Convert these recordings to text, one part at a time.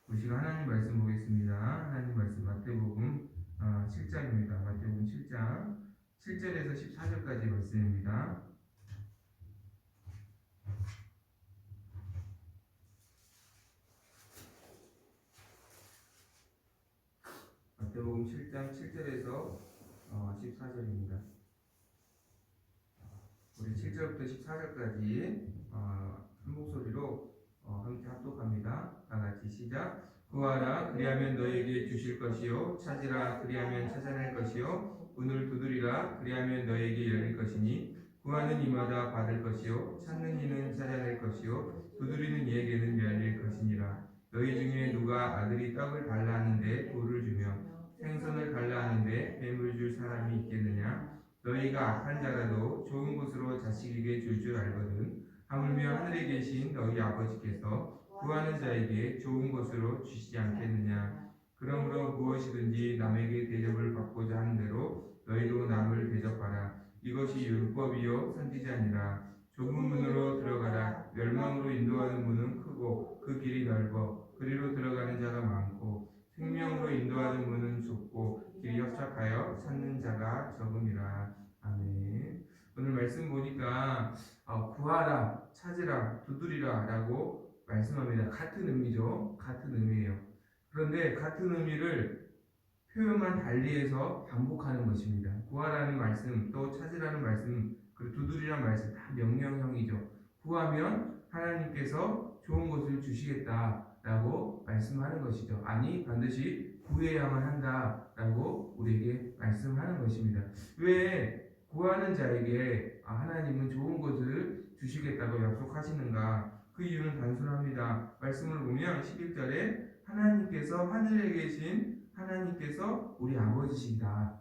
보시고 하나님 말씀 보겠습니다. 하나님 말씀 마태복음 7장입니다. 마태복음 7장 7절에서 14절까지 말씀입니다. 마태복음 7장 7절에서 14절입니다. 우리 7절부터 14절까지 한 목소리로 함께 합독합니다. 다 같이 시작. 구하라 그리하면 너에게 주실 것이요 찾으라 그리하면 찾아낼 것이요 문을 두드리라 그리하면 너에게 열릴 것이니 구하는 이마다 받을 것이요 찾는 이는 찾아낼 것이요 두드리는 이에게는 열릴 것이니라. 너희 중에 누가 아들이 떡을 달라 하는데 돌을 주며 생선을 달라 하는데 뱀을 줄 사람이 있겠느냐. 너희가 악한 자라도 좋은 것으로 자식에게 줄 알거든. 하물며 하늘에 계신 너희 아버지께서 구하는 자에게 좋은 것으로 주시지 않겠느냐. 그러므로 무엇이든지 남에게 대접을 받고자 하는 대로 너희도 남을 대접하라. 이것이 율법이요 선지자니라. 좁은 문으로 들어가라. 멸망으로 인도하는 문은 크고 그 길이 넓어 그리로 들어가는 자가 많고 생명으로 인도하는 문은 좁고 길이 협착하여 찾는 자가 적음이라. 아멘. 오늘 말씀 보니까 구하라, 찾으라, 두드리라 라고 말씀합니다. 같은 의미죠. 같은 의미예요. 그런데 같은 의미를 표현만 달리해서 반복하는 것입니다. 구하라는 말씀, 또 찾으라는 말씀, 그리고 두드리라는 말씀 다 명령형이죠. 구하면 하나님께서 좋은 것을 주시겠다라고 말씀하는 것이죠. 아니 반드시 구해야만 한다라고 우리에게 말씀하는 것입니다. 왜 구하는 자에게 하나님은 좋은 것을 주시겠다고 약속하시는가? 그 이유는 단순합니다. 말씀을 보면 11절에 하나님께서 하늘에 계신 하나님께서 우리 아버지시다.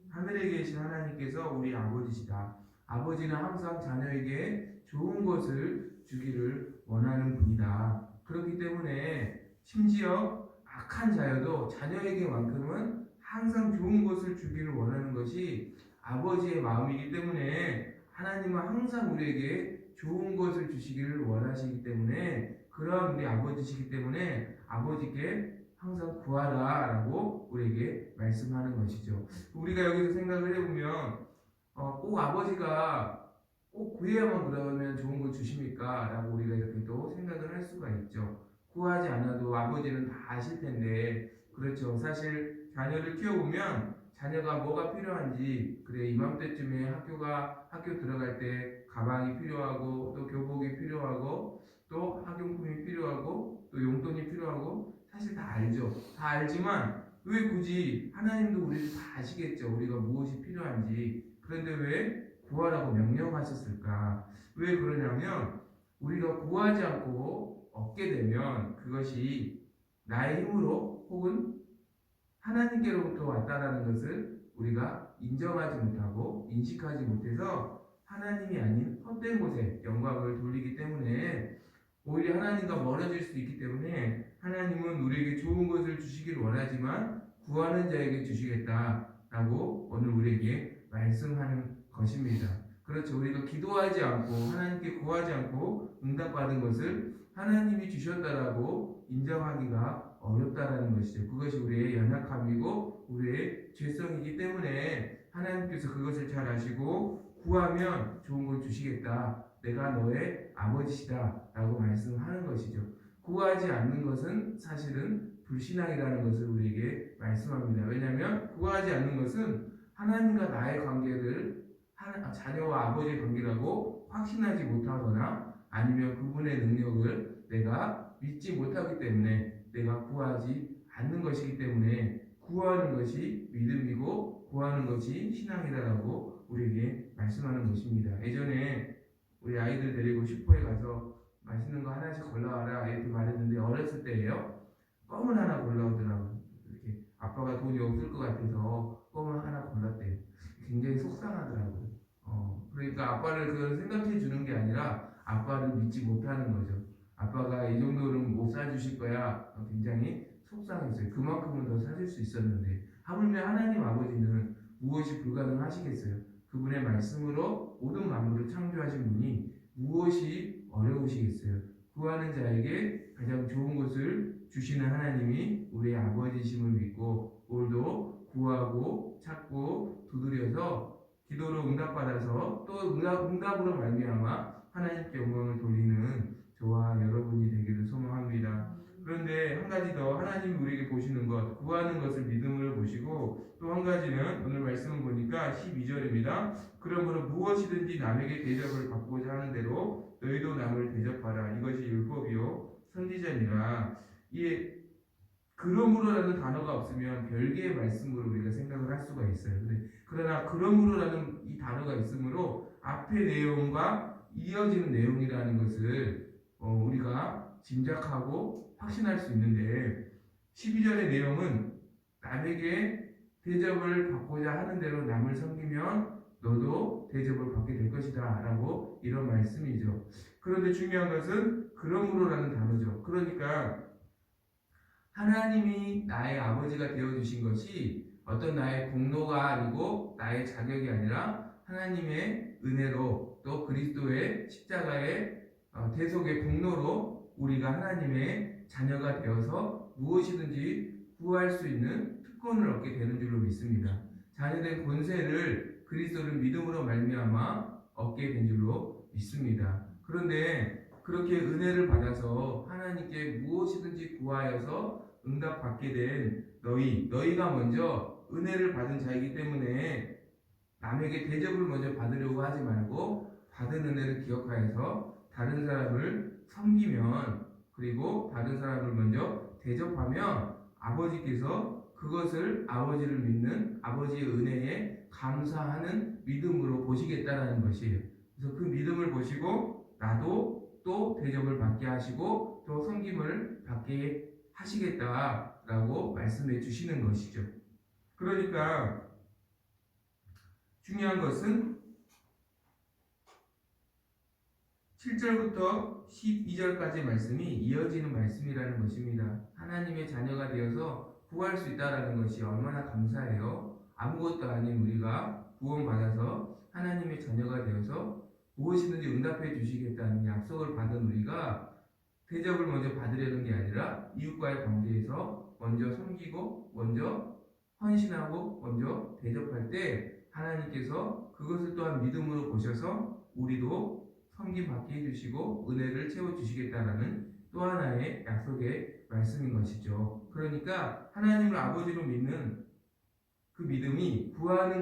하늘에 계신 하나님께서 우리 아버지시다. 아버지는 항상 자녀에게 좋은 것을 주기를 원하는 분이다. 그렇기 때문에 심지어 악한 자여도 자녀에게만큼은 항상 좋은 것을 주기를 원하는 것이 아버지의 마음이기 때문에 하나님은 항상 우리에게 좋은 것을 주시기를 원하시기 때문에 그러한 우리 아버지시기 때문에 아버지께 항상 구하라 라고 우리에게 말씀하는 것이죠. 우리가 여기서 생각을 해보면 꼭 아버지가 꼭 구해야만 그러면 좋은 걸 주십니까? 라고 우리가 이렇게 또 생각을 할 수가 있죠. 구하지 않아도 아버지는 다 아실 텐데 그렇죠. 사실 자녀를 키워보면 자녀가 뭐가 필요한지 그래 이맘때쯤에 학교 들어갈 때 가방이 필요하고 또 교복이 필요하고 또 학용품이 필요하고 또 용돈이 필요하고 사실 다 알죠. 다 알지만 왜 굳이 하나님도 우리를 다 아시겠죠. 우리가 무엇이 필요한지. 그런데 왜 구하라고 명령하셨을까? 왜 그러냐면 우리가 구하지 않고 얻게 되면 그것이 나의 힘으로 혹은 하나님께로부터 왔다라는 것을 우리가 인정하지 못하고 인식하지 못해서 하나님이 아닌 헛된 곳에 영광을 돌리기 때문에 오히려 하나님과 멀어질 수 있기 때문에 하나님은 우리에게 좋은 것을 주시기를 원하지만 구하는 자에게 주시겠다라고 오늘 우리에게 말씀하는 것입니다. 그렇죠. 우리가 기도하지 않고 하나님께 구하지 않고 응답받은 것을 하나님이 주셨다라고 인정하기가 어렵다라는 것이죠. 그것이 우리의 연약함이고 우리의 죄성이기 때문에 하나님께서 그것을 잘 아시고 구하면 좋은 걸 주시겠다. 내가 너의 아버지시다 라고 말씀하는 것이죠. 구하지 않는 것은 사실은 불신앙이라는 것을 우리에게 말씀합니다. 왜냐하면 구하지 않는 것은 하나님과 나의 관계를 자녀와 아버지의 관계라고 확신하지 못하거나 아니면 그분의 능력을 내가 믿지 못하기 때문에 내가 구하지 않는 것이기 때문에 구하는 것이 믿음이고 구하는 것이 신앙이다라고 우리에게 말씀하는 것입니다. 예전에 우리 아이들 데리고 슈퍼에 가서 맛있는 거 하나씩 골라와라 이렇게 말했는데 어렸을 때예요. 껌을 하나 골라오더라고요. 이렇게 아빠가 돈이 없을 것 같아서 껌을 하나 골랐대요. 굉장히 속상하더라고요. 그러니까 아빠를 그걸 생각해 주는 게 아니라 아빠를 믿지 못하는 거죠. 아빠가 이 정도는 못 사주실 거야. 굉장히 속상했어요. 그만큼은 더 사줄 수 있었는데 하물며 하나님 아버지는 무엇이 불가능하시겠어요? 그분의 말씀으로 모든 만물을 창조하신 분이 무엇이 어려우시겠어요? 구하는 자에게 가장 좋은 것을 주시는 하나님이 우리의 아버지심을 믿고 오늘도 구하고 찾고 두드려서 기도로 응답받아서 또 응답으로 말미암아 하나님께 영광을 돌리는 저와 여러분이 되기를 소망합니다. 그런데 한 가지 더 하나님이 우리에게 보시는 것, 구하는 것을 믿음으로 보시고 또 한 가지는 오늘 말씀을 보니까 12절입니다. 그러므로 무엇이든지 남에게 대접을 받고자 하는 대로 너희도 남을 대접하라. 이것이 율법이요 선지자니라. 이 그러므로라는 단어가 없으면 별개의 말씀으로 우리가 생각을 할 수가 있어요. 그러나 그러므로라는 이 단어가 있으므로 앞의 내용과 이어지는 내용이라는 것을 우리가 짐작하고 확신할 수 있는데 12절의 내용은 남에게 대접을 받고자 하는 대로 남을 섬기면 너도 대접을 받게 될 것이다 라고 이런 말씀이죠. 그런데 중요한 것은 그러므로라는 단어죠. 그러니까 하나님이 나의 아버지가 되어주신 것이 어떤 나의 공로가 아니고 나의 자격이 아니라 하나님의 은혜로 또 그리스도의 십자가의 대속의 공로로 우리가 하나님의 자녀가 되어서 무엇이든지 구할 수 있는 특권을 얻게 되는 줄로 믿습니다. 자녀된 권세를 그리스도를 믿음으로 말미암아 얻게 된 줄로 믿습니다. 그런데 그렇게 은혜를 받아서 하나님께 무엇이든지 구하여서 응답받게 된 너희가 먼저 은혜를 받은 자이기 때문에 남에게 대접을 먼저 받으려고 하지 말고 받은 은혜를 기억하여서 다른 사람을 섬기면 그리고 다른 사람을 먼저 대접하면 아버지께서 그것을 아버지를 믿는 아버지의 은혜에 감사하는 믿음으로 보시겠다라는 것이에요. 그래서 그 믿음을 보시고 나도 또 대접을 받게 하시고 또 섬김을 받게 하시겠다라고 말씀해 주시는 것이죠. 그러니까 중요한 것은 7절부터 12절까지 말씀이 이어지는 말씀이라는 것입니다. 하나님의 자녀가 되어서 구할 수 있다는 것이 얼마나 감사해요. 아무것도 아닌 우리가 구원받아서 하나님의 자녀가 되어서 무엇이든지 응답해 주시겠다는 약속을 받은 우리가 대접을 먼저 받으려는 게 아니라 이웃과의 관계에서 먼저 섬기고 먼저 헌신하고 먼저 대접할 때 하나님께서 그것을 또한 믿음으로 보셔서 우리도 섬김 받게 해주시고 은혜를 채워주시겠다라는 또 하나의 약속의 말씀인 것이죠. 그러니까 하나님을 아버지로 믿는 그 믿음이 구하는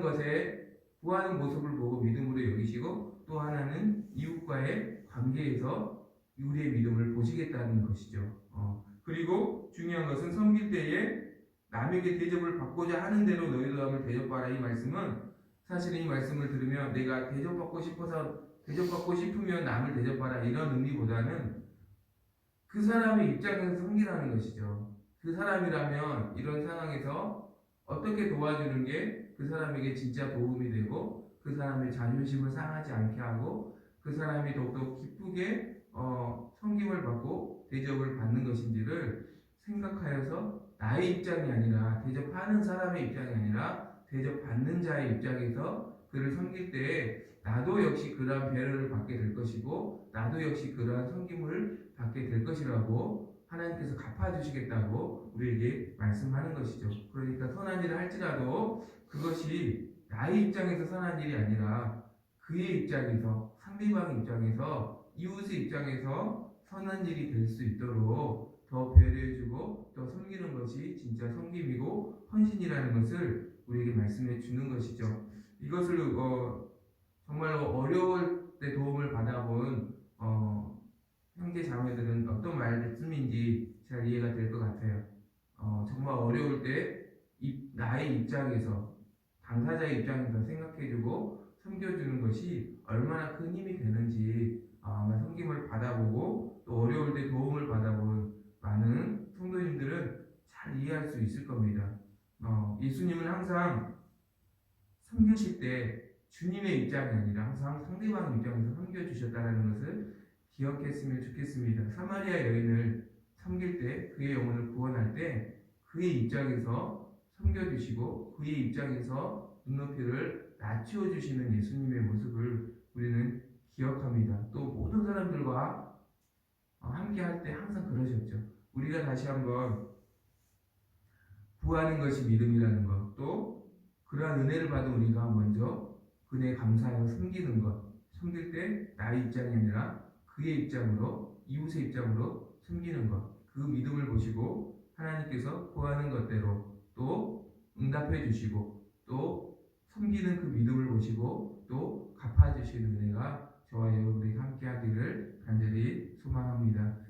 모습을 보고 믿음으로 여기시고 또 하나는 이웃과의 관계에서 우리의 믿음을 보시겠다는 것이죠. 그리고 중요한 것은 섬길 때에 남에게 대접을 받고자 하는 대로 너희도 남을 대접하라. 이 말씀은 사실은 이 말씀을 들으면 내가 대접받고 싶으면 남을 대접하라 이런 의미보다는 그 사람의 입장에서 섬기라는 것이죠. 그 사람이라면 이런 상황에서 어떻게 도와주는 게 그 사람에게 진짜 도움이 되고 그 사람의 자존심을 상하지 않게 하고 그 사람이 더욱더 기쁘게 섬김을 받고 대접을 받는 것인지를 생각하여서 나의 입장이 아니라 대접하는 사람의 입장이 아니라 대접받는 자의 입장에서 그를 섬길 때 나도 역시 그러한 배려를 받게 될 것이고 나도 역시 그러한 섬김을 받게 될 것이라고 하나님께서 갚아주시겠다고 우리에게 말씀하는 것이죠. 그러니까 선한 일을 할지라도 그것이 나의 입장에서 선한 일이 아니라 그의 입장에서 상대방의 입장에서 이웃의 입장에서 선한 일이 될 수 있도록 더 배려해주고 더 섬기는 것이 진짜 섬김이고 헌신이라는 것을 우리에게 말씀해 주는 것이죠. 이것을 정말로 어려울 때 도움을 받아본 형제 자매들은 어떤 말씀인지 잘 이해가 될 것 같아요. 정말 어려울 때 나의 입장에서 당사자의 입장에서 생각해주고 섬겨주는 것이 얼마나 큰 힘이 되는지 아마 섬김을 받아보고 또 어려울 때 도움을 받아본 많은 성도님들은 잘 이해할 수 있을 겁니다. 예수님은 항상 섬기실 때 주님의 입장이 아니라 항상 상대방 입장에서 섬겨주셨다는 것을 기억했으면 좋겠습니다. 사마리아 여인을 섬길 때 그의 영혼을 구원할 때 그의 입장에서 섬겨주시고 그의 입장에서 눈높이를 낮추어 주시는 예수님의 모습을 우리는 기억합니다. 또 모든 사람들과 함께 할 때 항상 그러셨죠. 우리가 다시 한번 구하는 것이 믿음이라는 것, 또 그러한 은혜를 받은 우리가 먼저 그네에 감사하여 섬기는 것, 섬길 때 나의 입장이 아니라 그의 입장으로, 이웃의 입장으로 섬기는 것, 그 믿음을 보시고 하나님께서 구하는 것대로 또 응답해 주시고 또 섬기는 그 믿음을 보시고 또 갚아주시는 은혜가 저와 여러분들이 함께 하기를 간절히 소망합니다.